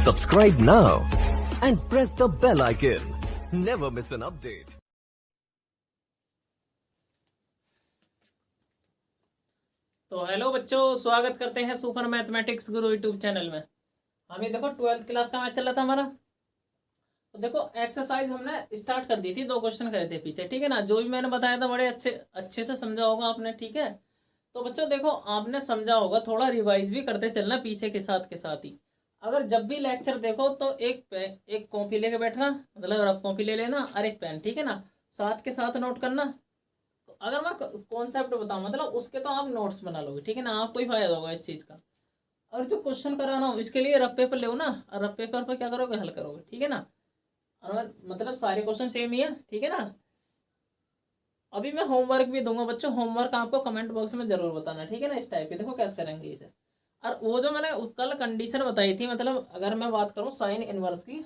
Subscribe now and press the bell icon. Never miss an update. तो hello बच्चों, स्वागत करते हैं सुपर मैथमेटिक्स गुरु यूट्यूब चैनल में। हमें देखो 12th क्लास का मैच चल रहा था हमारा। तो देखो एक्सरसाइज हमने स्टार्ट कर दी थी, 2 क्वेश्चन करे थे पीछे, ठीक है ना। जो भी मैंने बताया था बड़े अच्छे से समझा होगा आपने, ठीक है। तो बच्चों देखो, आपने समझा होगा, थोड़ा रिवाइज भी करते चलना पीछे के साथ ही। अगर जब भी लेक्चर देखो तो एक कॉपी लेके बैठना, मतलब रफ कॉपी ले लेना और एक पेन, ठीक है ना। साथ के साथ नोट करना। अगर मैं कॉन्सेप्ट बताऊं मतलब उसके तो आप नोट्स बना लोगे, ठीक है ना। आपको ही फायदा होगा इस चीज का। और जो क्वेश्चन कराना हो इसके लिए रफ पेपर ले ना, और रफ पेपर पर क्या करोगे, हल करोगे, ठीक है ना। और मतलब सारे क्वेश्चन सेम ही है, ठीक है ना। अभी मैं होमवर्क भी दूंगा बच्चों, होमवर्क आपको कमेंट बॉक्स में जरूर बताना, ठीक है ना। इस टाइप के देखो कैसे करेंगे इसे। और वो जो मैंने कल कंडीशन बताई थी, मतलब अगर मैं बात करूं साइन इनवर्स की,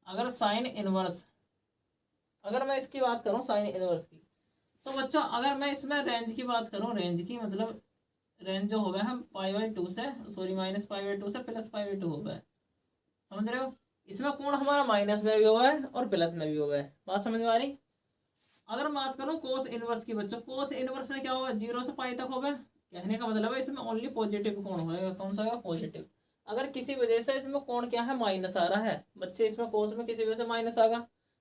अगर मैं इसकी बात करूं साइन इनवर्स की, तो बच्चों अगर मैं इसमें रेंज की बात करूं, रेंज की मतलब रेंज जो हो गया है -π/2 से, सॉरी -π/2 से +π/2 हो गया है, समझ रहे हो। इसमें कोण हमारा माइनस में भी हुआ है और प्लस में भी हुआ है, बात समझ में आ रही। अगर मैं बात करूं कोस इनवर्स की बच्चों, कोस इनवर्स में क्या होगा, 0 से पाई तक होगा। कहने का मतलब है इसमें ओनली पॉजिटिव कोण होगा। कौन सा होगा, पॉजिटिव। अगर किसी वजह से इसमें कोण क्या है, माइनस आ रहा है बच्चे, इसमें कोस में किसी वजह से माइनस आ गया,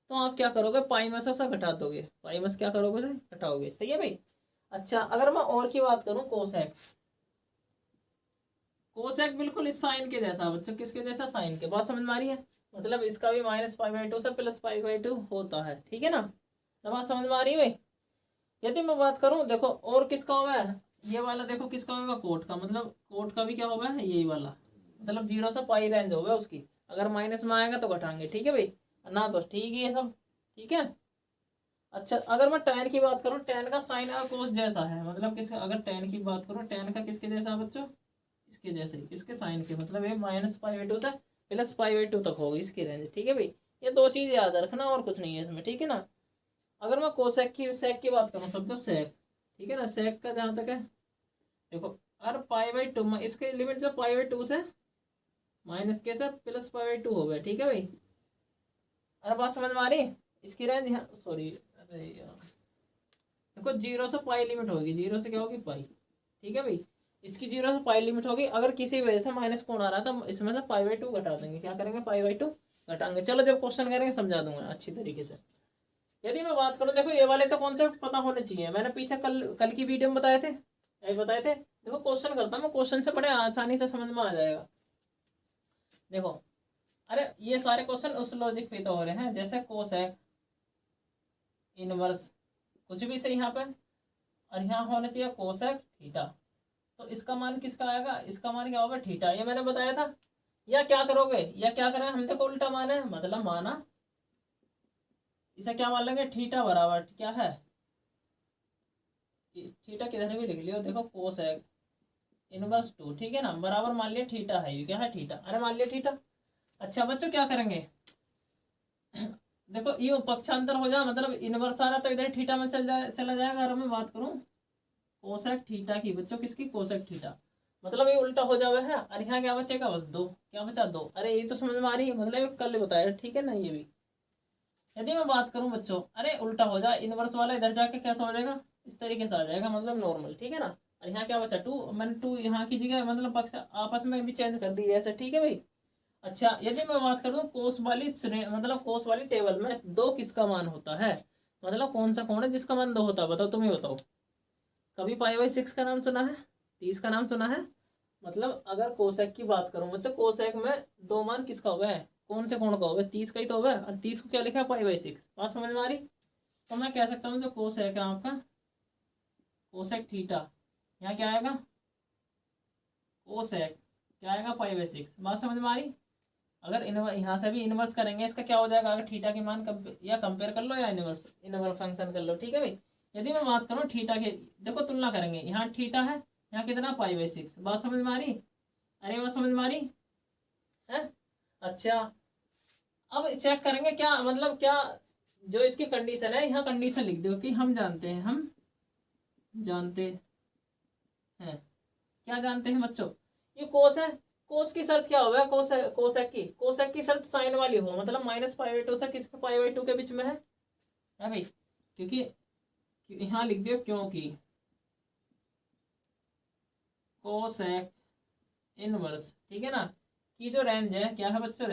तो आप क्या करोगे, पाई में से उसे घटा दोगे, पाई में से क्या करोगे, उसे घटाओगे, सही है भाई। अच्छा अगर मैं और की बात करूं, कोसेक, कोसेक बिल्कुल इस साइन के जैसा बच्चों, किसके जैसा, साइन के। बात समझ में आ रही है। मतलब इसका भी -π/2 से +π/2 होता है, ठीक है ना। तो बात समझ में आ रही है भाई। यदि मैं बात करूं देखो और किसका होगा, ये वाला देखो किसका होगा, कोट का। मतलब कोट का भी क्या होगा, यही वाला, मतलब 0 से पाई रेंज होगा उसकी। अगर माइनस में आएगा तो घटाएंगे, ठीक है भाई ना, तो ठीक ही है सब, ठीक है। अच्छा अगर मैं tan की बात करूं, tan का साइन और कोस जैसा है, मतलब किसका, अगर tan की बात करूं, tan का किसके जैसा है बच्चों, इसके जैसे ही, किसके, साइन के। मतलब ये -π/2 से +π/2 तक होगी इसकी रेंज, ठीक है भाई। ये 2 चीज याद रखना और कुछ नहीं है इसमें, ठीक है ना। अगर मैं कोसेक की सेक की बात करूं, समझो सेक, ठीक है ना। सेक का जहां तक है देखो, अगर π/2 इसके लिमिट जो π/2 से माइनस के से +π/2 हो गया, ठीक है भाई। अरे बात समझ में आ रही, इसकी रेंज यहाँ, सॉरी अरे यार, देखो 0 से पाई लिमिट होगी, 0 से क्या होगी, पाई, ठीक है भाई। इसकी 0 से पाई लिमिट होगी। अगर किसी वजह से माइनस कोण आ रहा था, इसमें से π/2 घटा देंगे, क्या करेंगे, π/2 घटाएंगे। चलो जब क्वेश्चन करेंगे समझा दूंगा अच्छी तरीके से। यदि मैं बात करूं देखो, ये वाले तो कॉन्सेप्ट पता होने चाहिए, मैंने पीछे कल की वीडियो में बताए थे। देखो क्वेश्चन करता हूं मैं, क्वेश्चन से बड़े आसानी से समझ में आ जाएगा। देखो अरे ये सारे क्वेश्चन उस लॉजिक पे तो हो रहे हैं, जैसे कोसेक, इनवर्स, कुछ भी सही यहाँ पे, और यहाँ होना चाहिए कोसेक थीटा। तो इसका मान किसका आएगा, इसका मान क्या होगा, थीटा, ये मैंने बताया था। या क्या करोगे, या क्या करें हम, देखो उल्टा माना है, मतलब माना इसे क्या मान लेंगे, थीटा बराबर क्या है, थीटा किधर भी लिख लियो, देखो कोसेक इनवर्स 2, ठीक है ना, बराबर मान लिया थीटा है, ये क्या है, थीटा, अरे मान लिया थीटा। अच्छा बच्चों क्या करेंगे, देखो ये पक्षांतर हो जाए, मतलब इनवर्स आ रहा तो इधर थीटा में चला जाएगा। अगर मैं बात करूं कोसेक थीटा की बच्चों, किसकी, कोसेक थीटा, मतलब ये उल्टा हो जावे है। और यहाँ क्या बचेगा, बस 2, क्या बचा, 2। अरे ये तो समझ में आ रही है, मतलब ये कल बताया, ठीक है ना। ये भी यदि मैं बात करूं बच्चों, अरे उल्टा हो जाए, इनवर्स वाला इधर जाके कैसा हो जाएगा, इस तरीके से आ जाएगा, मतलब नॉर्मल, ठीक है ना। और यहाँ क्या बचा, 2, मैंने 2 यहाँ की जगह मतलब पक्ष आपस में भी चेंज कर दी ऐसे, ठीक है भाई। अच्छा यदि मैं बात करूं कोस वाली मतलब कोस वाली टेबल में 2 किसका मान होता है, मतलब कौन सा कोण है जिसका मान 2 होता है, बताओ, तुम ही बताओ। कभी π/6 का नाम सुना है, 30 का नाम सुना है। मतलब अगर कोसेक की बात करूं बच्चों, कोसेक में 2 मान किसका होगा है, कौन से कोण का होगा, 30 का ही तो होगा। और 30 को क्या लिखा है, π/6, बात समझ में आ रही। तो मैं कह सकता हूँ जो कोसेक है आपका, कोसेक थीटा, यहाँ क्या आएगा, कोसेक क्या आएगा, π/6, बात समझ में आ रही। अगर यहाँ से भी इनवर्स करेंगे इसका क्या हो जाएगा, अगर थीटा की मान या कंपेयर कर लो या इनवर्स फंक्शन कर लो, ठीक है भाई। यदि मैं बात करूँ थीटा के, देखो तुलना करेंगे, यहाँ थीटा है, यहाँ कितना, π/6, बात समझ में आ रही, अरे बात समझ में आ रही है। अच्छा अब चेक करेंगे क्या, मतलब क्या जो इसकी कंडीशन है, यहाँ कंडीशन लिख दो कि हम जानते हैं क्या जानते हैं बच्चों, ये कोस है, कोस की शर्त क्या होगा, कोसेक की शर्त साइन वाली हो, मतलब -π/2 से किसके π/2 के बीच में है भाई, क्योंकि यहाँ लिख दियो क्योंकि कोसेक इनवर्स, ठीक है ना, की जो रेंज है क्या है बच्चों,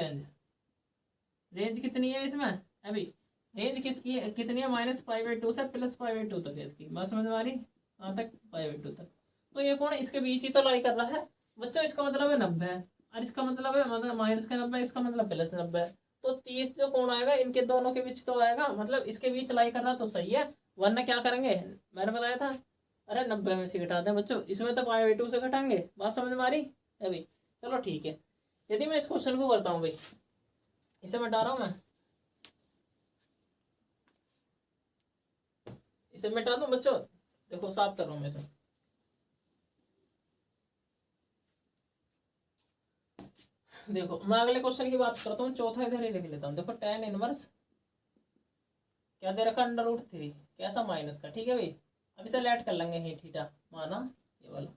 रेंज कितनी है इसमें अभी, रेंज किसकी कितनी है, -π/2 से +π/2 तक है इसकी, बात समझ में आ रही, कहाँ तक, π/2 तक। तो ये कौन इसके बीच ही तो लाई कर रहा है बच्चों, इसका मतलब है 90 है, और इसका मतलब है मतलब -90, इसका मतलब +90 है। तो 30 जो कोण आएगा इनके दोनों के बीच तो आएगा, मतलब इसके बीच लाई करना तो सही है, वरना क्या करेंगे, मैंने बताया था, अरे 90 में से घटाते हैं बच्चों, इसमें तो π/2 से घटाएंगे, बात समझ में आ रही अभी। चलो ठीक है, यदि मैं इस क्वेश्चन को करता हूँ भाई, इसे मिटा रहा हूँ मैं, इसे मिटा दूं बच्चों, देखो साफ कर रहा हूँ मैं इसे, देखो मैं अगले क्वेश्चन की बात करता हूँ, चौथा इधर ही लिख लेता हूँ। देखो tan इनवर्स क्या दे रखा, √3, कैसा, माइनस का, ठीक है भाई। अब इसे लेट कर लेंगे, ही थीटा माना ये वाला,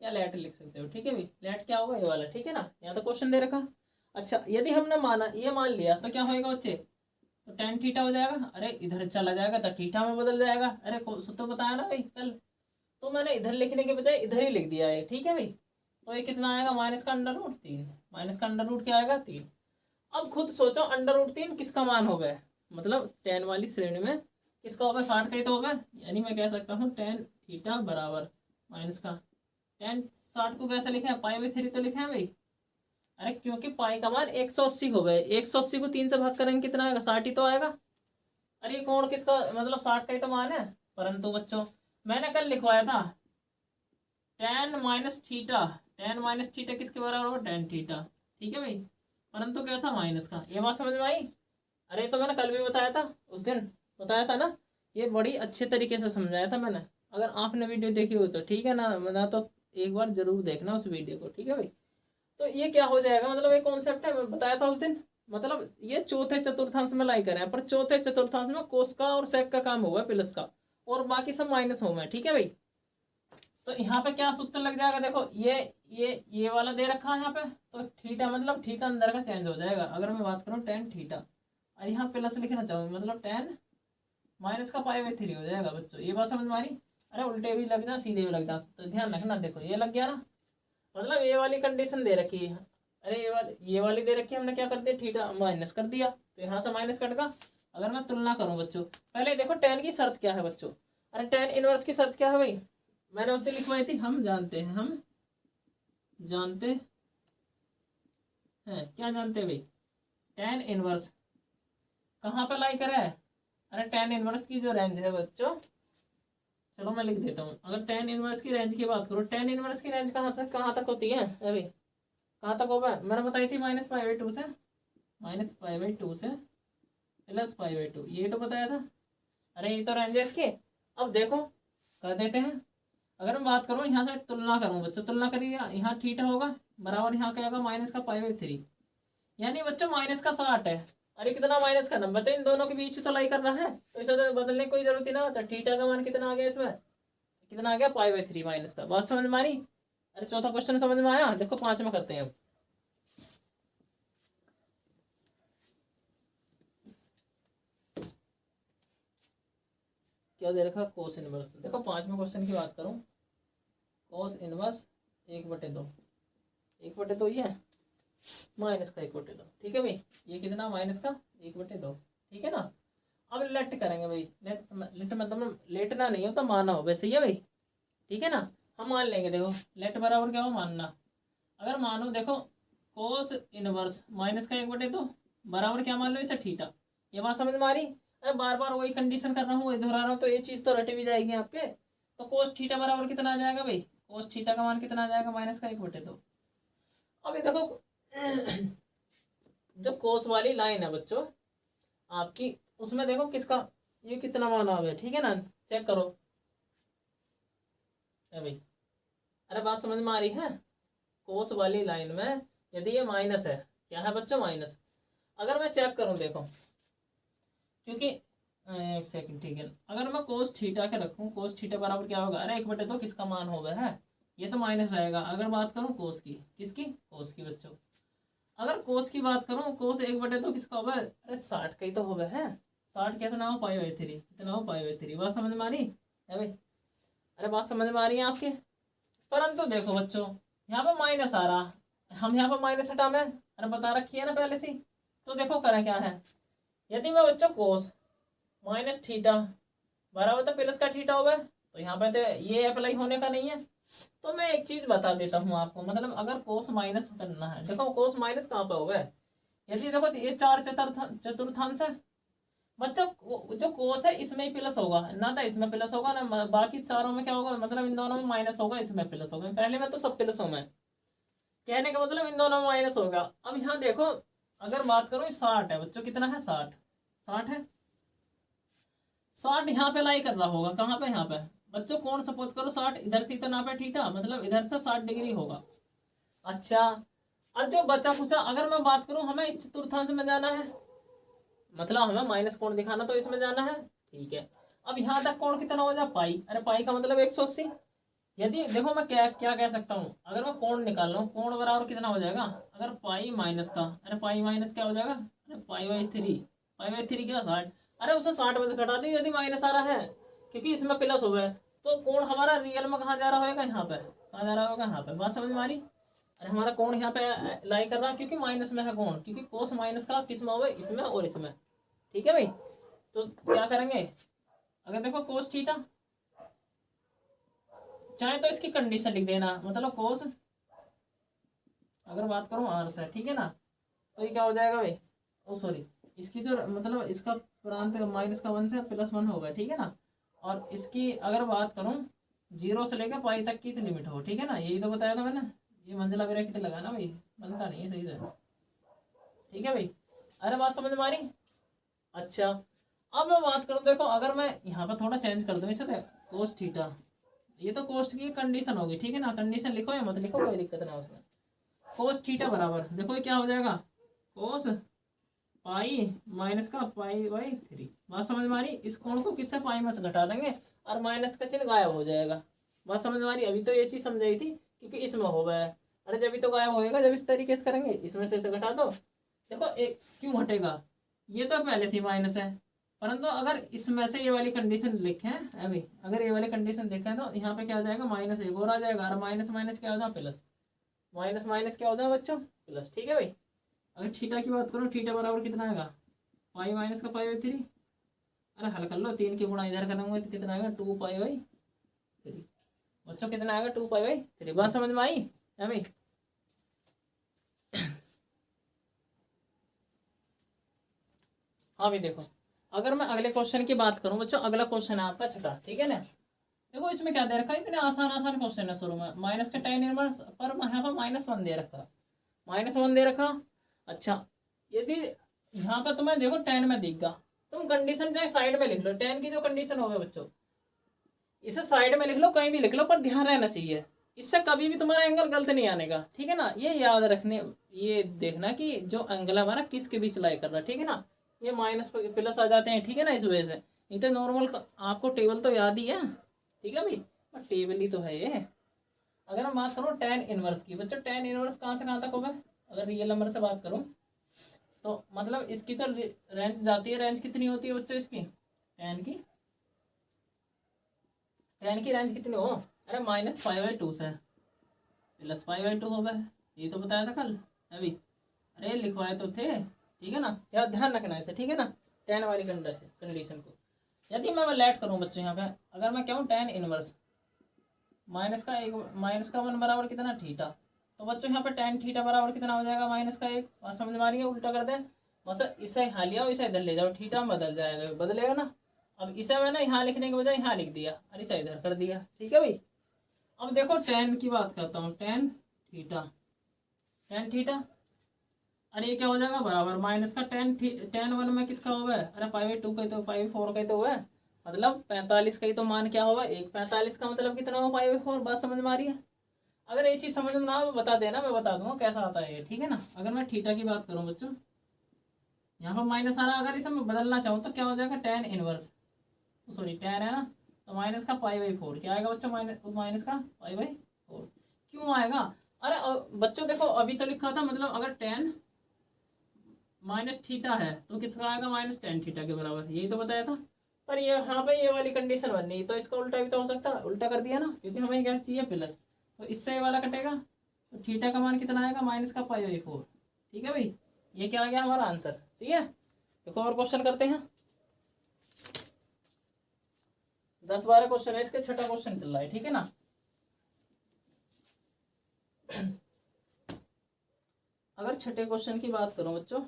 या लेट लिख सकते हो, ठीक है भाई, लेट क्या होगा, ये वाला, ठीक है ना, यहाँ तो क्वेश्चन दे रखा। अच्छा यदि हमने माना ये मान लिया तो क्या होएगा बच्चे, तो tan थीटा हो जाएगा, अरे इधर चला जाएगा तो थीटा में बदल जाएगा, अरे तो बताया ना भाई कल, तो मैंने इधर लिखने के बजाय इधर ही लिख दिया है, ठीक है भाई। तो ये कितना आएगा, -√3, -√3 क्या आएगा, 3। अब खुद सोचो √3 किसका मान हो गया, मतलब tan वाली श्रेणी में किसका होगा, 60 का ही तो होगा, यानी मैं कह सकता हूँ tan थीटा बराबर माइनस का tan 60 को कैसे लिखे हैं, π/3 तो लिखे हैं भाई, अरे क्योंकि पाई का मान 180 हो गए, 180 को 3 से भाग करेंगे कितना आएगा, 60 ही तो आएगा। अरे कोण किसका, मतलब 60 का ही तो मान है, परंतु बच्चों मैंने कल लिखवाया था tan -θ किसके बराबर होगा, tan थीटा, ठीक है भाई, परंतु कैसा, माइनस का, ये बात समझ में आई। अरे तो मैंने कल भी बताया था, उस दिन बताया था ना, ये बड़ी अच्छे तरीके से समझाया था मैंने, अगर आपने वीडियो देखी हो तो ठीक है ना तो एक बार जरूर देखना उस वीडियो को, ठीक है भाई। तो ये क्या हो जाएगा, मतलब एक कॉन्सेप्ट है, मैं बताया था उस दिन, मतलब ये चौथे चतुर्थांश में लाई करें, पर चौथे चतुर्थांश में कोस का और सेक का काम होगा, प्लस का, और बाकी सब माइनस हो में, ठीक है भाई। तो यहाँ पे क्या सूत्र लग जाएगा, देखो ये वाला दे रखा है यहाँ पे, तो थीटा मतलब थीटा अंदर का चेंज हो जाएगा, अगर मैं बात करूँ tan थीटा, और यहाँ प्लस लिखना चाहूँ, मतलब tan माइनस का π/3 हो जाएगा बच्चों, ये बात समझ में आ रही। अरे उल्टे भी लग जा सीधे भी लग जा, तो ध्यान रखना, देखो ये लग गया ना, मतलब ये वाली कंडीशन दे रखी है, अरे ये वाली दे रखी है, हमने क्या कर दिया, थीटा माइनस कर दिया, तो यहाँ से माइनस कट गया। अगर मैं तुलना करूँ बच्चों, पहले देखो tan की शर्त क्या है बच्चों, अरे tan इनवर्स की शर्त क्या है भाई, मैंने उससे लिखवाई थी, हम जानते हैं क्या जानते हैं भाई, tan इनवर्स कहाँ पे लाई करा है, अरे tan इनवर्स की जो रेंज है बच्चों, चलो मैं लिख देता हूँ, अगर tan इनवर्स की रेंज की बात करो, tan इनवर्स की रेंज कहाँ तक होती है अभी, कहाँ तक होगा, मैंने बताई थी -π/2 से +π/2, ये तो बताया था, अरे ये तो रेंज है इसकी। अब देखो कर देते हैं, अगर मैं बात करूँ यहाँ से तुलना करूँ बच्चों, तुलना करिए, यहाँ थीटा होगा बराबर, यहाँ क्या होगा, माइनस का π/3, यानी बच्चों माइनस का 60 है, अरे कितना माइनस का नंबर, तो इन दोनों के बीच तो लाई कर रहा है, तो इसे तो बदलने की कोई जरूरत ही ना होता, थीटा का मान कितना आ गया इसमें, कितना आ गया, π/3 माइनस का, बात समझ में आ रही। अरे चौथा क्वेश्चन समझ में आया, देखो 5 में करते हैं अब, क्या दे रखा, कोस इनवर्स, देखो 5वें क्वेश्चन की बात करूं, कोस इनवर्स 1/2, 1/2 ये माइनस का 1/2, ठीक है भाई, ये कितना, माइनस का 1/2, ठीक है ना। अब लेट करेंगे भाई, लेट मतलब लेटना नहीं हो तो माना हो, वैसे ही है भाई, ठीक है ना, हम मान लेंगे, देखो लेट बराबर क्या हो, मानना, अगर मानो देखो कोस इनवर्स माइनस का 1/2 बराबर क्या मान लो इसे, थीटा, ये बात समझ में आ रही। अरे बार बार वही कंडीशन कर रहा हूँ, वही दोहरा रहा हूँ, तो ये चीज़ तो रट भी जाएगी आपके। तो कोस थीटा बराबर कितना आ जाएगा भाई, कोस थीटा का मान कितना आ जाएगा, माइनस का 1/2। अभी देखो जो कोस वाली लाइन है बच्चों आपकी, उसमें देखो किसका ये कितना मान आ गया, ठीक है ना, चेक करो भाई, अरे बात समझ में आ रही है। कोस वाली लाइन में यदि ये माइनस है, क्या है बच्चों, माइनस, अगर मैं चेक करूं देखो, क्योंकि एक सेकंड, ठीक है, अगर मैं कोस थीटा के रखूं, कोस थीटा बराबर क्या होगा, अरे 1/2 किसका मान हो गया है, ये तो माइनस रहेगा। अगर बात करूँ कोस की, किसकी, कोस की बच्चों, अगर कोस की बात करूँ, कोस 1/2 किसका होगा, अरे 60 का ही तो होगा है। 60 कितना हो, पाई/3, कितना हो, पाई/3। बात समझ में आ रही है भाई, अरे बात समझ में आ रही है आपके। परंतु देखो बच्चों, यहाँ पे माइनस आ रहा, हम यहाँ पे माइनस हटा में, अरे बता रखी है ना पहले से। तो देखो करें क्या है, यदि मैं बच्चों कोस माइनस थीटा बराबर तो प्लस का थीटा होगा, तो यहाँ पे तो ये अप्लाई होने का नहीं है। तो मैं एक चीज बता देता हूँ आपको, मतलब अगर कोस माइनस करना है, देखो कोस माइनस कहाँ पे होगा, यदि देखो ये 4 चतुर्थांश है बच्चों, जो कोस है इसमें ही प्लस होगा ना, तो इसमें प्लस होगा ना, बाकी चारों में क्या होगा, मतलब इन दोनों में माइनस होगा, इसमें प्लस होगा। पहले में तो सब प्लस होगा, कहने का मतलब इन दोनों में माइनस होगा। अब यहाँ देखो, अगर बात करूँ 60 है बच्चों, कितना है, 60, 60 है, 60 यहाँ पे लाई कर रहा होगा, कहाँ पे, यहाँ पे बच्चों। कौन सपोज करो 60 इधर से तो नापे थीटा, मतलब इधर से 60 डिग्री होगा। अच्छा, और जो बचा कुचा अगर मैं बात करूं, हमें इस चतुर्थांश में जाना है, मतलब हमें माइनस कोण दिखाना, तो इसमें जाना है, ठीक है। अब यहाँ तक कोण कितना हो जाए, पाई, अरे पाई का मतलब 180। यदि देखो मैं क्या क्या कह सकता हूँ, अगर मैं कोण निकाल रहा हूँ, कोण बराबर कितना हो जाएगा, अगर पाई माइनस का, अरे पाई माइनस क्या हो जाएगा, अरे पाई/3, पाई/3 क्या 60, अरे उसे 60 में से घटा दी यदि माइनस आ रहा है, क्योंकि इसमें प्लस हो गया, तो कोण हमारा रियल में कहाँ जा रहा होगा, यहाँ पे, कहाँ जा रहा होगा, यहाँ पे। बात समझ में आ रही, अरे हमारा कोण यहाँ पे लाई कर रहा है, क्योंकि माइनस में है कोण, क्योंकि कोस माइनस का किस में होगा, इसमें और इसमें, ठीक है भाई। तो क्या करेंगे, अगर देखो कोस थीटा, चाहे तो इसकी कंडीशन लिख देना, मतलब कोस, अगर बात करूं आर से, ठीक है ना, तो ये क्या हो जाएगा भाई, ओ सॉरी, इसकी जो मतलब इसका प्रांत माइनस का 1 से +1 होगा, ठीक है ना। और इसकी अगर बात करूं 0 से लेकर पाई तक की तो लिमिट हो, ठीक है ना, यही तो बताया था मैंने। ये मंजिला ब्रैकेट लगाना भाई, बनता नहीं है सही से, ठीक है भाई। अरे बात समझ में आ रही, अच्छा। अब मैं बात करूं, देखो अगर मैं यहाँ पर थोड़ा चेंज कर दूं इसे, कोस थीटा, ये तो कोस्ट की कंडीशन होगी, ठीक है ना, कंडीशन लिखो या मत लिखो कोई दिक्कत ना उसमें। कोस थीटा बराबर देखो ये क्या हो जाएगा, कोस पाई माइनस का पाई/3। बात समझ में आ रही, इस कोण को किससे, पाई में से घटा देंगे और माइनस का चिन्ह गायब हो जाएगा। बात समझ में आ रही, अभी तो ये चीज समझाई थी क्योंकि इसमें हो गया है, अरे जब भी तो गायब होएगा जब इस तरीके से करेंगे, इसमें से घटा दो। देखो एक क्यों घटेगा, ये तो पहले से माइनस है, परंतु अगर इसमें से ये वाली कंडीशन लिखें अभी, अगर ये वाली कंडीशन देखें तो यहाँ पे क्या आ जाएगा, -1 और आ जाएगा, और माइनस माइनस क्या हो जाए, प्लस, माइनस माइनस क्या हो जाए बच्चों, प्लस, ठीक है भाई। अगर थीटा की बात करो, थीटा बराबर कितना आएगा, पाई माइनस का पाई/3, अरे हल कर लो, 3 की गुणा इधर करेंगे तो कितना आएगा, 2 पाई/3 बच्चों, कितना आएगा, 2 पाई/3। बात समझ में आई है भाई। हाँ भाई देखो, अगर मैं अगले क्वेश्चन की बात करूं बच्चों, अगला क्वेश्चन है आपका 6, ठीक है ना। देखो इसमें क्या दे रखा है, इतने आसान आसान क्वेश्चन है शुरू में, माइनस का tan इनवर्स, पर यहाँ पर -1 दे रखा, -1 दे रखा। अच्छा, यदि यहाँ पर तुम्हें देखो tan में दिखगा, तुम कंडीशन चाहे साइड में लिख लो, tan की जो कंडीशन होगा बच्चों, इसे साइड में लिख लो, कहीं भी लिख लो, पर ध्यान रहना चाहिए, इससे कभी भी तुम्हारा एंगल गलत नहीं आने का, ठीक है ना। ये याद रखने, ये देखना कि जो एंगल हमारा किसके बीच लाई कर रहा है, ठीक है ना। ये माइनस प्लस आ जाते हैं, ठीक है ना, इस वजह से। नहीं तो नॉर्मल आपको टेबल तो याद ही है, ठीक है भाई, और टेबल ही तो है ये। अगर मैं बात करूँ tan इनवर्स की बच्चों, tan इनवर्स कहाँ से कहाँ तक होगा, अगर रियल नंबर से बात करूँ तो मतलब इसकी तो रेंज जाती है, रेंज कितनी होती है बच्चों इसकी, tan की रेंज कितनी हो, अरे -5/2 से +5/2 हो गए, ये तो बताया था कल अभी, अरे लिखवाए तो थे, ठीक है ना, यार ध्यान रखना इसे, ठीक है ना, tan वाली कंडीशन को। यदि मैं लेट करूँ बच्चों यहाँ पे, अगर मैं कहूँ tan इनवर्स -1 बराबर कितना, थीटा, तो बच्चों यहाँ पे tan थीटा बराबर कितना हो जाएगा, -1। बात समझ में आ रही है, उल्टा कर दे, बस इसे यहाँ लिया इसे इधर ले जाओ, थीटा बदल जाएगा, बदलेगा ना। अब इसे मैंने यहाँ लिखने के बजाय यहाँ लिख दिया और इसे इधर कर दिया, ठीक है भाई। अब देखो tan की बात करता हूँ, tan थीटा, अरे ये क्या हो जाएगा, बराबर माइनस का tan 1 में किसका होगा, अरे पाई/2 का, तो पाई/4 का ही तो है, मतलब 45 का ही तो मान क्या होगा, 1/45 का मतलब कितना होगा, पाई/4। बात समझ में आ रही है, अगर ये चीज समझ में ना हो बता देना, मैं बता दूंगा कैसा आता है ये, ठीक है ना। अगर मैं थीटा की बात करूँ बच्चों, यहाँ पर माइनस आ रहा, अगर इसे मैं बदलना चाहूँ तो क्या हो जाएगा, tan इनवर्स, सॉरी tan है ना, तो माइनस का पाई/4 क्या आएगा बच्चों, माइनस का पाई/4, 4। क्यों आएगा? अरे बच्चों देखो अभी तो लिखा था मतलब अगर tan माइनस थीटा है तो किसका आएगा? माइनस tan थीटा के बराबर, यही तो बताया था। पर ये यहाँ पे ये वाली कंडीशन बननी तो इसका उल्टा भी तो हो सकता है, उल्टा कर दिया ना, क्योंकि हमें क्या चाहिए प्लस, तो इससे ये वाला कटेगा तो थीटा का मान कितना आएगा? माइनस का π/4। ठीक है भाई, ये क्या आ गया हमारा आंसर। ठीक है, देखो और क्वेश्चन करते हैं। 10-12 क्वेश्चन है इसके, छठा क्वेश्चन चल रहा है। ठीक है ना, अगर छठे क्वेश्चन की बात करूं बच्चों,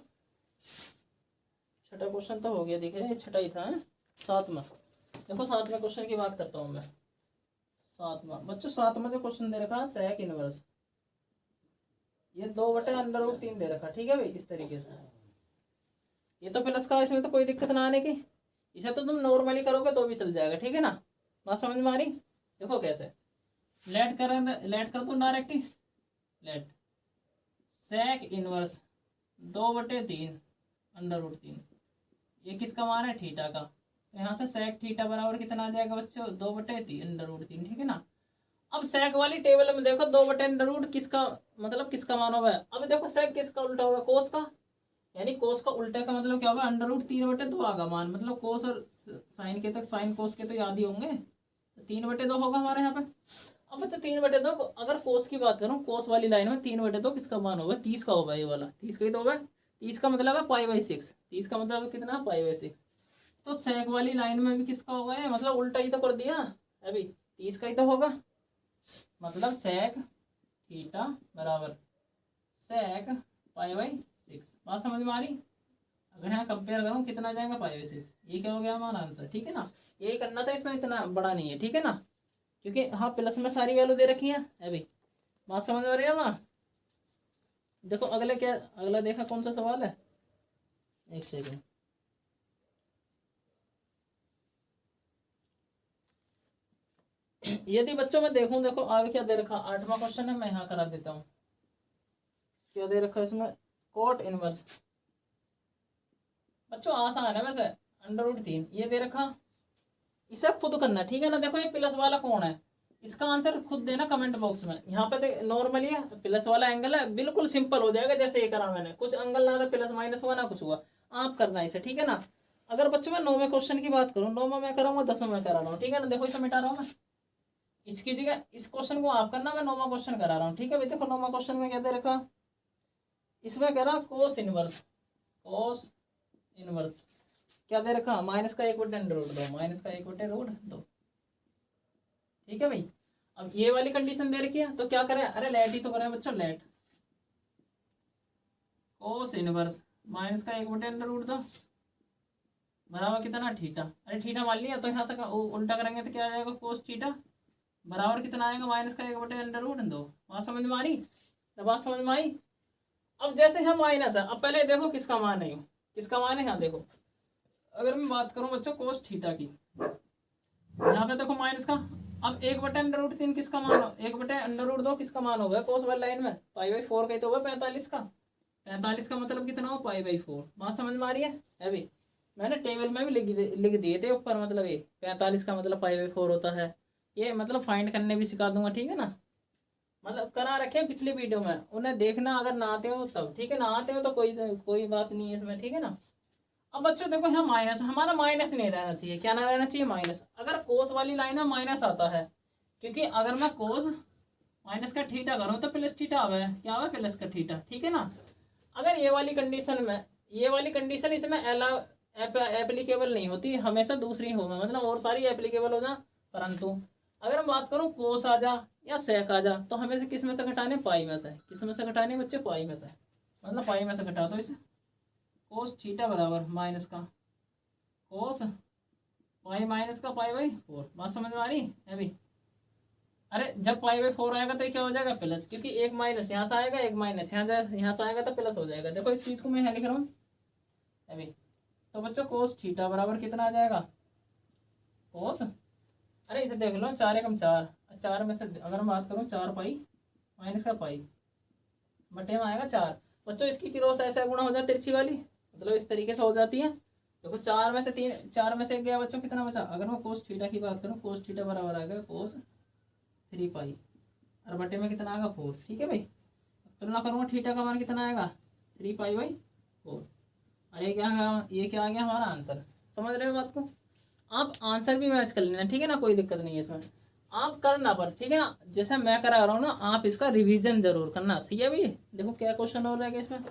छठा क्वेश्चन तो हो गया, देखिए छठा ही था है? सातवां। देखो सातवें क्वेश्चन की बात करता हूं मैं। सातवां बच्चों, सातवां जो क्वेश्चन दे रखा है सेक इनवर्स, ये 2/√3 दे रखा। ठीक है भाई, इस तरीके से ये तो प्लस का, इसमें तो कोई दिक्कत ना आने की, इसे तो तुम नॉर्मली करोगे तो भी चल जाएगा। ठीक है ना, बात समझ में आ रही? देखो कैसे लेट कर दो डायरेक्ट ही। लेट सेक इनवर्स 2/3 ये किसका मान है? थीटा का। तो यहाँ से सेक थीटा बराबर कितना आ जाएगा बच्चों? 2/3 ठीक है ना। अब सेक वाली टेबल में देखो 2/√, किसका मतलब किसका मान हुआ है? अब देखो सेक किसका उल्टा हुआ है? कोस का, यानी कोस का उल्टा का मतलब क्या होगा? √3/2 आगा मान, मतलब कोस और साइन के, तक साइन कोस के तो याद ही होंगे, तो 3/2 होगा हमारे यहाँ पे। अब बच्चा 3/2, अगर कोस की बात करूँ, कोस वाली लाइन में 3/2 किसका मान होगा? 30 का होगा, ये वाला 30 का ही तो होगा। 30 का मतलब है π/6, 30 का मतलब कितना? π/6। तो सेक वाली लाइन में भी किसका होगा? ये मतलब उल्टा ही तो कर दिया अभी, 30 का ही तो होगा। मतलब सेक थीटा बराबर सेक π/6। बात समझ में आ रही? अगर यहाँ कंपेयर करूँ कितना जाएगा? π/6। ये क्या हो गया हमारा आंसर। ठीक है ना, यही करना था, इसमें इतना बड़ा नहीं है। ठीक है ना, क्योंकि हाँ प्लस में सारी वैल्यू दे रखी है अभी। बात समझ में आ रही है ना? देखो अगले क्या, अगला देखा कौन सा सवाल है? एक सेकंड, यदि बच्चों में देखूं, देखो आगे क्या दे रखा, 8वां क्वेश्चन है, मैं यहाँ करा देता हूँ। क्या दे रखा है इसमें? Cot inverse. बच्चों आसान है वैसे, √3 ये दे रखा, इसे खुद करना। ठीक है ना, देखो ये प्लस वाला कौन है, इसका आंसर खुद देना कमेंट बॉक्स में। यहाँ पे नॉर्मली है, प्लस वाला एंगल है, बिल्कुल सिंपल हो जाएगा जैसे ये करा मैंने, कुछ एंगल ना था, प्लस माइनस हुआ ना कुछ हुआ, आप करना इसे। ठीक है ना, अगर बच्चों मैं 9वें क्वेश्चन की बात करूँ, 9वां मैं कराऊंगा, 10वां मैं करा रहा हूँ। ठीक है ना, देखो इसे मिटा रहा हूँ मैं, इसकी जगह इस क्वेश्चन को आप करना, मैं 9वां क्वेश्चन करा रहा हूँ। ठीक है भाई, देखो 9वां क्वेश्चन में क्या दे रखा, इसमें कह रहा कोस इनवर्स, कोस इनवर्स क्या दे रखा? माइनस का 1/√2, माइनस का 1/√2। ठीक है भाई, अब ये वाली कंडीशन दे रखी है तो क्या करें? अरे लेट ही तो करें बच्चों, लेट कोस इनवर्स माइनस का 1/√2 बराबर कितना? थीटा। अरे थीटा मान लिया, तो यहाँ से उल्टा करेंगे तो क्या आ जाएगा? कोस थीटा बराबर कितना आएगा? माइनस का 1/√2। बात समझ में आ रही? तो बात समझ में आई? अब जैसे यहाँ माइनस है, अब पहले देखो किसका मान है, किसका मान है यहाँ देखो। अगर मैं बात करूँ बच्चों कोस थीटा की, यहाँ पे देखो माइनस का, अब 1/√3 किसका मान हो? 1/√2 किसका मान होगा? कोस वाली लाइन में π/4 का ही तो होगा, 45 का। 45 का मतलब कितना हो? π/4। बात समझ में आ रही है? अभी मैंने टेबल में भी लिख दिए थे ऊपर, मतलब ये 45 का मतलब π/4 होता है, ये मतलब फाइंड करने भी सिखा दूंगा। ठीक है ना, मतलब करा रखे पिछली वीडियो में, उन्हें देखना अगर ना आते हो तब। ठीक है ना, आते हो तो कोई बात नहीं है इसमें। ठीक है ना, अब बच्चों देखो यहाँ माइनस, हमारा माइनस नहीं रहना चाहिए, क्या ना रहना चाहिए? माइनस। अगर कोस वाली लाइन में माइनस आता है, क्योंकि अगर मैं कोस माइनस का थीटा करूँ तो प्लस थीटा आवे, क्या आवे? प्लस का थीटा। ठीक है ना, अगर ये वाली कंडीशन में, ये वाली कंडीशन इसमें एप्लीकेबल नहीं होती, हमेशा दूसरी होगा, मतलब और सारी एप्लीकेबल होगा, परंतु अगर मैं बात करूँ कोस आ जा या सेक आ जा, तो हमें से किस में से घटाने? पाई में से। किस में से घटाने बच्चे? पाई में से, मतलब पाई में से घटा दो इसे। कोस थीटा बराबर माइनस का कोस पाई माइनस का π/4। बात समझ में आ रही है अभी? अरे जब π/4 आएगा तो क्या हो जाएगा? प्लस, क्योंकि एक माइनस यहाँ से आएगा, एक माइनस यहाँ से आएगा तो प्लस हो जाएगा। देखो इस चीज़ को मैं यहाँ लिख रहा हूँ अभी। तो बच्चों कोस थीटा बराबर कितना आ जाएगा? कोस, अरे इसे देख लो, 4 एकम 4, 4 में से अगर मैं बात करूँ 4 पाई माइनस का पाई बटे में आएगा 4। बच्चों इसकी क्रॉस ऐसे गुणा हो जाए तिरछी वाली, मतलब इस तरीके से हो जाती है। देखो 4 में से 3, 4 में से 1 गया बच्चों, कितना बचा? अगर मैं कोस थीटा की बात करूँ, कोस थीटा बराबर आएगा कोस 3 पाई। और बटे में कितना आएगा 4। ठीक है भाई, तुलना करूँगा थीटा का मान कितना आएगा 3π/4। और ये क्या आ गया हमारा आंसर। समझ रहे हो बात को? आप आंसर भी मैच कर लेना, ठीक है ना, कोई दिक्कत नहीं है इसमें, आप करना पर, ठीक है ना, जैसे मैं करा रहा हूँ ना, आप इसका रिवीजन जरूर करना। सही है भाई, देखो क्या क्वेश्चन हो रहा है इसमें,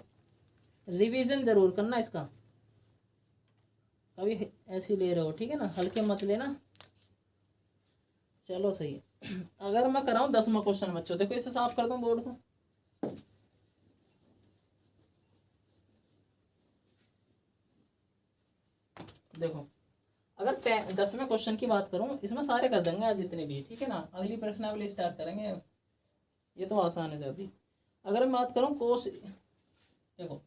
रिवीजन जरूर करना इसका, कभी ऐसे ले रहे हो, ठीक है ना, हल्के मत लेना। चलो सही है। अगर मैं कराऊँ 10वां क्वेश्चन बच्चों, देखो इसे साफ कर दूं बोर्ड को। देखो अगर 10वें क्वेश्चन की बात करूं, इसमें सारे कर देंगे आज जितने भी, ठीक है ना। अगली प्रश्नावली स्टार्ट करेंगे, ये तो आसान है जल्दी। अगर मैं बात करूं कोस, देखो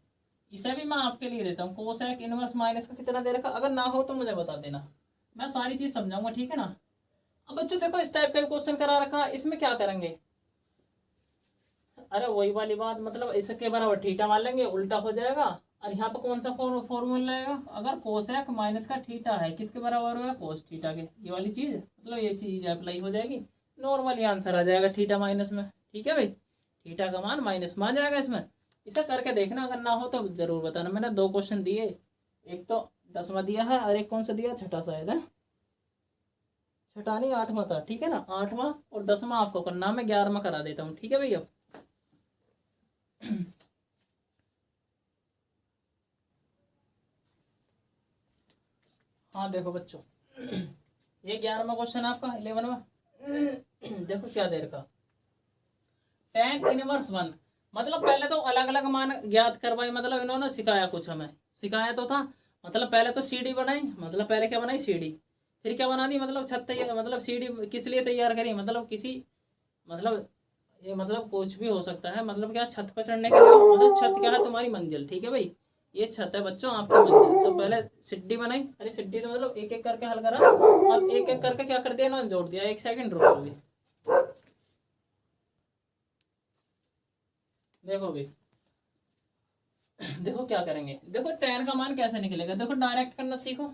इसे भी मैं आपके लिए देता हूँ, कोसेक इनवर्स माइनस का कितना दे रखा, अगर ना हो तो मुझे बता देना, मैं सारी चीज समझाऊंगा, ठीक है ना। अब बच्चों देखो इस टाइप का क्वेश्चन करा रखा, इसमें क्या करेंगे, अरे वही वाली बात, मतलब इसके बराबर थीटा मान लेंगे, उल्टा हो जाएगा। और यहाँ पे कौन सा फॉर्मूला आएगा, अगर कोसेक माइनस का थीटा है किसके बराबर होगा, कोस थीटा के, ये वाली चीज, मतलब ये चीज अप्लाई हो जाएगी, नॉर्मली आंसर आ जाएगा थीटा माइनस में। ठीक है भाई, थीटा का मान माइनस में आ जाएगा इसमें। इसे करके देखना, अगर ना हो तो जरूर बताना। मैंने 2 क्वेश्चन दिए, एक तो 10वां दिया है और एक कौन सा दिया, छठा शायद है, छठा नहीं 8वां था, ठीक है ना, 8वां और 10वां आपको करना, मैं 11वां करा देता हूँ। ठीक है भैया, हाँ देखो बच्चों, ये 11वां क्वेश्चन आपका, 11वां। देखो क्या देर का, tan इनवर्स 1, मतलब पहले तो अलग अलग मान ज्ञात करवाई, मतलब इन्होंने सिखाया कुछ, हमें सिखाया तो था, मतलब पहले तो सीडी बनाई, मतलब पहले क्या बनाई सीडी, फिर क्या बना दी, मतलब छत तैयार, मतलब सीडी किस लिए तैयार करी, मतलब किसी, मतलब ये मतलब कुछ भी हो सकता है, मतलब क्या छत पर चढ़ने के लिए, मतलब छत क्या है तुम्हारी मंजिल, ठीक है भाई, ये छत है बच्चों आपकी मंजिल। तो पहले सिड्डी बनाई, अरे सिड्डी तो मतलब एक एक करके हल करा, अब एक एक करके क्या कर दिया ना, जोड़ दिया। 1 सेकंड रुको अभी, देखो भाई, देखो क्या करेंगे, देखो tan का मान कैसे निकलेगा, देखो डायरेक्ट करना सीखो।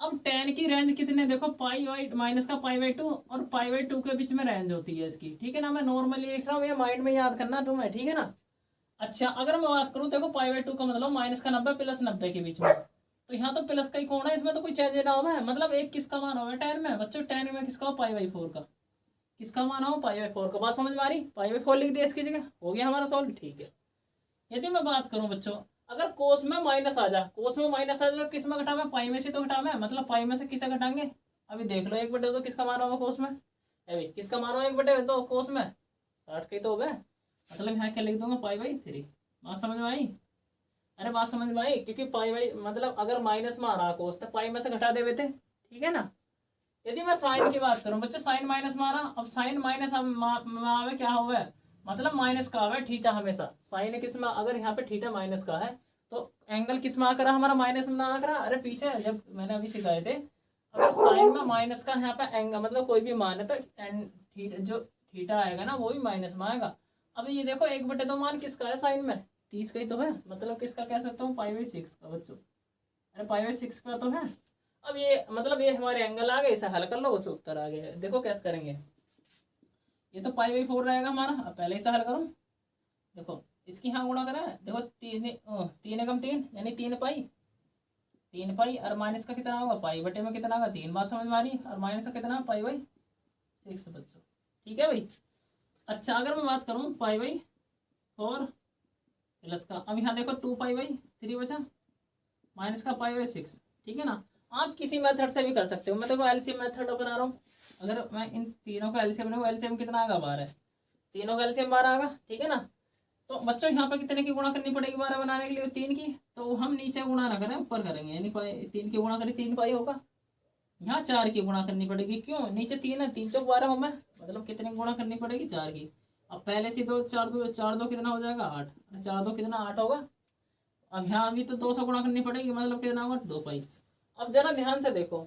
अब tan की रेंज कितने, देखो पाई माइनस का π/2 और π/2 के बीच में रेंज होती है इसकी, ठीक है ना। मैं नॉर्मली लिख रहा हूँ, ये माइंड में याद करना तुम्हें, ठीक है ना। अच्छा अगर मैं बात करूँ, देखो π/2 का मतलब माइनस का 90 प्लस 90 के बीच में, तो यहाँ तो प्लस का ही कोण है, इसमें तो कोई चेंज ना हो, मतलब एक किसका मान होगा tan में बच्चों, tan में किसका हो, π/4 का, किसका मान हो, π/4 का। बात समझ में आ रही, π/4 लिख दिया इसकी जगह, हो गया हमारा सॉल्व। ठीक है, यदि मैं बात करूं बच्चों, अगर कोस में माइनस आ जा, कोस में माइनस आ जा तो किस में घटावे, पाई में से तो घटावे, मतलब पाई में से किसे घटाएंगे, अभी देख लो, 1/2 किसका मान होगा कोस में, अभी किसका मान होगा 1/2 कोस में, 60 का ही तो हो गए, मतलब यहाँ क्या लिख दूंगा π/3। बात समझ में आई, अरे बात समझ में आई, क्योंकि पाई मतलब अगर माइनस में आ रहा कोस तो पाई में से घटा देवे थे, ठीक है ना। यदि मैं साइन की बात करूं बच्चों, साइन माइनस में आ रहा, अब साइन माइनस में क्या हुआ है, मतलब माइनस का है थीटा हमेशा, साइन किस में, अगर यहाँ पे थीटा माइनस का है तो एंगल किस में आकर हमारा माइनस में आकर, अरे पीछे जब मैंने अभी सिखाए थे, अगर साइन में माइनस का यहाँ पे एंगल मतलब कोई भी मान है तो थीटा जो थीटा आएगा ना वो भी माइनस में आएगा। अब ये देखो 1/2 मान किसका है साइन में, 30 का ही तो है, मतलब किसका कह सकता हूँ π/6 का बच्चों, अरे π/6 का तो है। अब ये मतलब ये हमारे एंगल आ गए, इसे हल कर लो, उसे उत्तर आ गया। देखो कैसे करेंगे, ये तो π/4 रहेगा हमारा, अब पहले से हल करूँ, देखो इसकी यहाँ गुणा करें, देखो 3 एकम 3 यानी 3 पाई और माइनस का कितना होगा, पाई बटे में कितना होगा 3। बात समझ में आ रही, और माइनस का कितना π/6 बच्चों, ठीक है भाई। अच्छा अगर मैं बात करूँ π/4 प्लस का, अब यहाँ देखो 2π/3 बचा, माइनस का π/6, ठीक है ना। आप किसी मेथड से भी कर सकते हो, मैं देखो एलसीएम मेथड बना रहा हूँ, अगर मैं इन तीनों का एलसीएम बनाऊँ, एलसीएम कितना आएगा 12, तीनों का एलसीएम 12 आएगा, ठीक है ना। तो बच्चों यहाँ पे कितने की गुणा करनी पड़ेगी 12 बनाने के लिए, 3 की, तो हम नीचे गुणा ना करें ऊपर करेंगे, यानी 3 की गुणा करें 3 पाई होगा, यहाँ 4 की गुणा करनी पड़ेगी, क्यों नीचे 3 है, 3 चौक 12 हो में, मतलब कितने की गुणा करनी पड़ेगी 4 की। अब पहले से 4 2 कितना हो जाएगा 8, 4 2 कितना 8 होगा। अब यहाँ भी तो 2 से गुणा करनी पड़ेगी, मतलब कितना होगा 2 पाई। अब जरा ध्यान से देखो,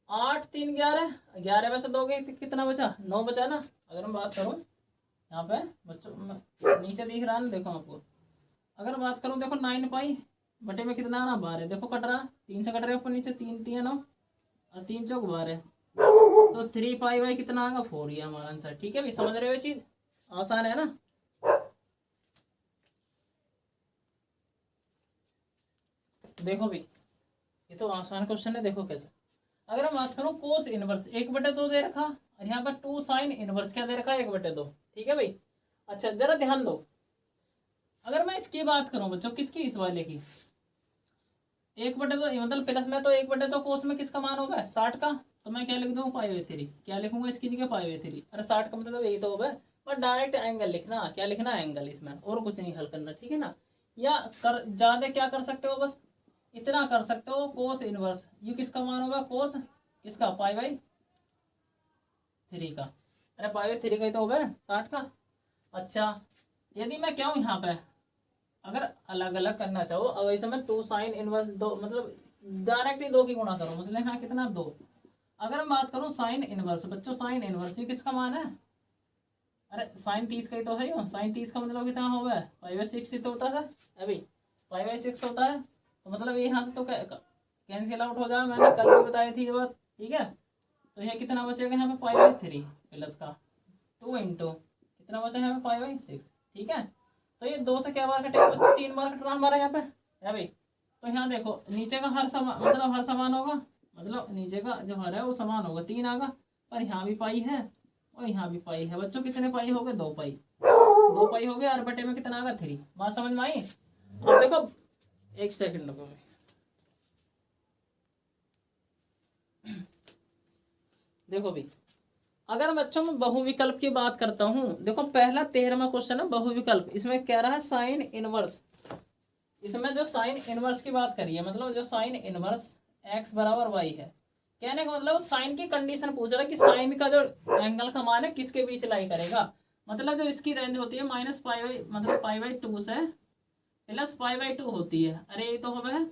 8 3 11, 11 में से 2 गए कितना बचा, 9 बचा ना। अगर मैं बात करूँ यहाँ पे बच्चों नीचे दिख रहा है ना, देखो आपको, अगर बात करूँ देखो 9 पाई बटे में कितना आना 12, देखो कट रहा, 3 से कट रहे ऊपर नीचे, 3 3 9 और 3 चौक 12, तो 3 पाई कितना आएगा 4, ये हमारा आंसर। ठीक है भाई, समझ रहे हो ये चीज, आसान है ना। देखो भाई ये तो आसान क्वेश्चन है, देखो कैसे। अगर हम बात करूं कोस इनवर्स 1/2 दे रखा, और यहाँ पर 2 साइन इनवर्स क्या दे रखा 1/2। ठीक है भाई। अच्छा जरा ध्यान दो, अगर मैं इसकी बात करूं बच्चों, किसकी, इस वाले की, 1/2 मतलब प्लस में, तो 1/2 कोस में किसका मान होगा 60 का, तो मैं क्या लिख दूँ π/3। क्या लिखूंगा इसकी जगह π/3। अरे 60 का मतलब यही तो होगा, पर डायरेक्ट एंगल लिखना, क्या लिखना एंगल इसमें, और कुछ नहीं हल करना। ठीक है ना। या कर ज्यादा क्या कर सकते हो, बस इतना कर सकते हो, कोस इनवर्स ये किसका मान होगा, कोस किसका π/3 का। अरे π/3 का ही तो होगा 60 का। अच्छा यदि मैं क्या हूँ यहाँ पे, अगर अलग अलग करना चाहो, अब ऐसे में 2 साइन इनवर्स 2, मतलब डायरेक्टली 2 की गुणा करो, मतलब यहाँ कितना 2। अगर मैं बात करूँ साइन इनवर्स बच्चों, साइन इनवर्स ये किसका मान है, अरे साइन 30 का ही तो है यो, साइन 30 का मतलब कितना होगा π/6 ही तो होता है अभी, π/6 होता है। तो मतलब ये यहाँ से तो कैंसिल आउट हो जाए, मैंने कल भी बताई थी ये बात। ठीक है, तो यह कितना बचेगा यहाँ पे π/3 प्लस का 2 इंटू कितना बचा यहाँ पे π/6। ठीक है, तो ये 2 से क्या बार कटेगा, 3 बार कट रहा हमारा यहाँ पे है भाई। तो यहाँ देखो नीचे का हर समान, मतलब हर समान होगा, मतलब नीचे का जो हर है वो समान होगा, 3 आगा, पर यहाँ भी पाई है और यहाँ भी पाई है बच्चों। कितने पाई हो गए 2 पाई, 2 पाई हो गए, और बटे में कितना आगा 3। बात समझ में आई। अब देखो 1 सेकंड रुको, देखो भाई अगर बच्चों में बहुविकल्प की बात करता हूँ, देखो पहला 13वां क्वेश्चन है बहुविकल्प, इसमें कह रहा है साइन इनवर्स। इसमें जो साइन इनवर्स की बात करी है, मतलब जो साइन इनवर्स x बराबर y है, कहने का मतलब साइन की कंडीशन पूछ रहा है कि साइन का जो एंगल का मान है किसके बीच लाई करेगा। मतलब जो इसकी रेंज होती है -π/, मतलब π/2 से प्लस π/2 होती है। अरे ये तो हमें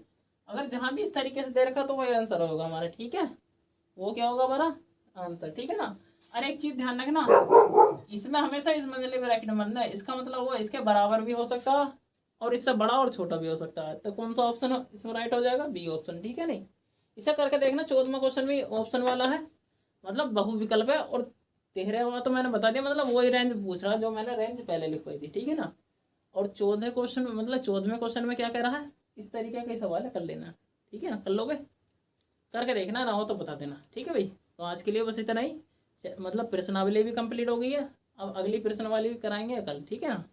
अगर जहां भी इस तरीके से दे रखा तो वही आंसर होगा हमारा। ठीक है, वो क्या होगा हमारा आंसर। ठीक है ना। अरे एक चीज ध्यान रखना, इसमें हमेशा इस मंजिले ब्रैकेट में बनना है, इसका मतलब वो इसके बराबर भी हो सकता है और इससे बड़ा और छोटा भी हो सकता है। तो कौन सा ऑप्शन इसमें राइट हो जाएगा, बी ऑप्शन। ठीक है नहीं, इसे करके देखना। 14वां क्वेश्चन भी ऑप्शन वाला है, मतलब बहुविकल्प है। और 13वां तो मैंने बता दिया, मतलब वही रेंज पूछ रहा है जो मैंने रेंज पहले लिखवाई थी। ठीक है ना। और 14वें क्वेश्चन, मतलब 14वें क्वेश्चन में क्या कह रहा है, इस तरीके का सवाल है, कर लेना। ठीक है, कर लोगे, करके देखना, ना हो तो बता देना। ठीक है भाई, तो आज के लिए बस इतना ही, मतलब प्रश्नावली भी कंप्लीट हो गई है। अब अगली प्रश्न वाली कराएंगे कल। ठीक है ना।